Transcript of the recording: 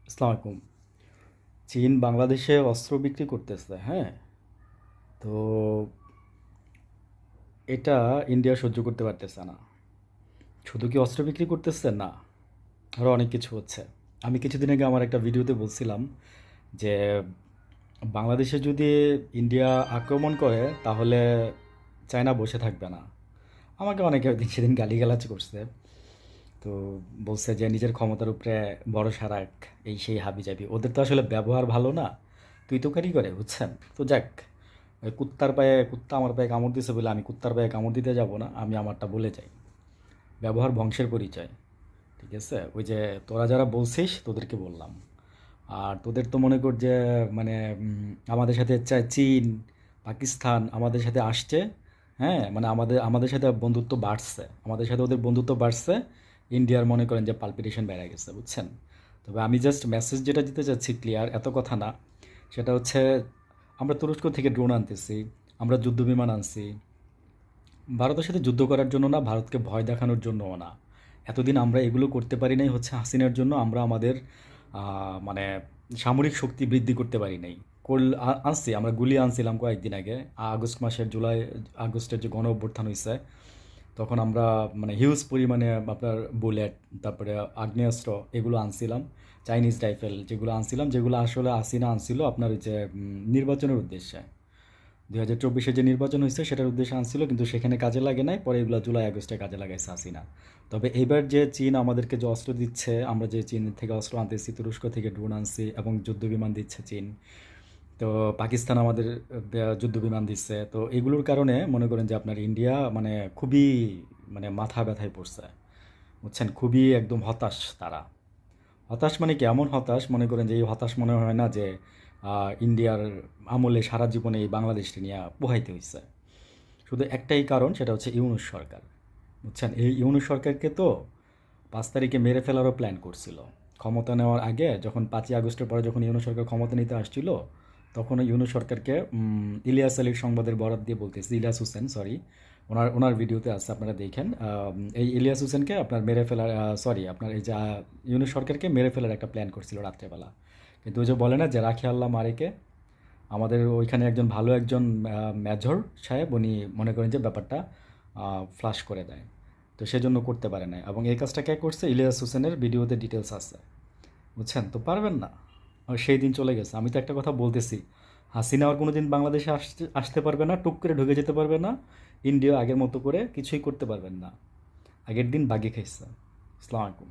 আসসালামু আলাইকুম। চীন বাংলাদেশে অস্ত্র বিক্রি করতেছে, হ্যাঁ? তো এটা ইন্ডিয়া সহ্য করতে পারতেছে না। শুধু কি অস্ত্র বিক্রি করতেছে? না, আরও অনেক কিছু হচ্ছে। আমি কিছুদিন আগে আমার একটা ভিডিওতে বলছিলাম যে বাংলাদেশে যদি ইন্ডিয়া আক্রমণ করে তাহলে চায়না বসে থাকবে না। আমাকে অনেকে ওইদিন সেদিন গালিগালাজ করছে। তো বলছে যে নিজের ক্ষমতার উপরে ভরসা রাখ, এই সেই হাবিজাবি। ওদের তো আসলে ব্যবহার ভালো না, তুই তো কারি করে, বুঝছেন? তো যাক, ওই কুত্তা আমার পায়ে কামড় দিছে বলে আমি কুত্তার পায়ে কামড় দিতে যাব না, আমি আমারটা বলে যাই। ব্যবহার বংশের পরিচয়, ঠিক আছে? ওই যে তোরা যারা বলছিস তোদেরকে বললাম। আর তোদের তো মনে কর যে মানে আমাদের সাথে চীন, পাকিস্তান আমাদের সাথে আসছে, হ্যাঁ? মানে আমাদের আমাদের সাথে বন্ধুত্ব বাড়ছে, আমাদের সাথে ওদের বন্ধুত্ব বাড়ছে। ইন্ডিয়ার মনে করেন যে পালপিটেশন বেড়ে গেছে, বুঝছেন? তবে আমি জাস্ট মেসেজ যেটা দিতে চাচ্ছি ক্লিয়ার, এত কথা না। সেটা হচ্ছে আমরা তুরস্ক থেকে ড্রোন আনতেছি, আমরা যুদ্ধ বিমান আনছি। ভারতের সাথে যুদ্ধ করার জন্য না, ভারতকে ভয় দেখানোর জন্যও না। এতদিন আমরা এগুলো করতে পারি নাই হচ্ছে হাসিনার জন্য। আমরা আমাদের মানে সামরিক শক্তি বৃদ্ধি করতে পারি নাই। আনছি, আমরা গুলি আনছিলাম কয়েকদিন আগে। আগস্টের যে গণ অভ্যুত্থান হয়েছে, তখন আমরা মানে হিউজ পরিমাণে আপনার বুলেট, তারপরে আগ্নেয়াস্ত্র এগুলো আনছিলাম। চাইনিজ রাইফেল যেগুলো আনছিলাম, যেগুলো আসলে হাসিনা আনছিল আপনার ওই যে নির্বাচনের উদ্দেশ্যে। 2024 যে নির্বাচন হয়েছে সেটার উদ্দেশ্যে আনছিল, কিন্তু সেখানে কাজে লাগে নাই। পরে এগুলো জুলাই আগস্টে কাজে লাগাইছে হাসিনা। তবে এবার যে চীন আমাদেরকে যে অস্ত্র দিচ্ছে, আমরা যে চীন থেকে অস্ত্র আনতেছি, তুরস্ক থেকে ড্রোন আনছি এবং যুদ্ধ বিমান দিচ্ছে চীন। তো পাকিস্তান আমাদের যুদ্ধ বিমান দিচ্ছে। তো এগুলোর কারণে মনে করেন যে আপনার ইন্ডিয়া মানে খুবই মানে মাথা ব্যথায় পড়ছে, বুঝছেন? খুবই একদম হতাশ তারা। হতাশ মানে কি, এমন হতাশ মনে করেন যে এই হতাশ মনে হয় না যে ইন্ডিয়ার আমলে সারা জীবনে এই বাংলাদেশকে নিয়ে পোহাইতে হয়েছে। শুধু একটাই কারণ, সেটা হচ্ছে ইউনূস সরকার, বুঝছেন? এই ইউনূস সরকারকে তো 5 তারিখে মেরে ফেলারও প্ল্যান করছিল। ক্ষমতা নেওয়ার আগে যখন 5ই আগস্টের পরে যখন ইউনূস সরকার ক্ষমতা নিতে আসছিল, তখন ওই ইউনূস সরকারকে ইলিয়াস আলীর সংবাদের বরাত দিয়ে বলতেছি, ইলিয়াস হোসেন, সরি, ওনার ওনার ভিডিওতে আছে, আপনারা দেখেন। এই ইলিয়াস হোসেনকে আপনার মেরে ফেলার, সরি আপনার এই যে ইউনূস সরকারকে মেরে ফেলার একটা প্ল্যান করছিল রাত্রেবেলা। কিন্তু ওই যে বলে না যে রাখে আল্লাহ মারেকে, আমাদের ওইখানে একজন ভালো একজন মেজর সাহেব উনি মনে করেন যে ব্যাপারটা ফ্লাশ করে দেয়। তো সেজন্য করতে পারে না, এবং এই কাজটা কে করছে, ইলিয়াস হোসেনের ভিডিওতে ডিটেলস আছে, বুঝছেন? তো পারবেন না। আর সেই দিন চলে গেছে। আমি তো একটা কথা বলতেছি, হাসিনা আর কোনো দিন বাংলাদেশে আসতে আসতে পারবে না, টুক করে ঢুকে যেতে পারবে না। ইন্ডিয়া আগের মতো করে কিছুই করতে পারবেন না। আগের দিন বাগে খাইছে। আসসালামু আলাইকুম।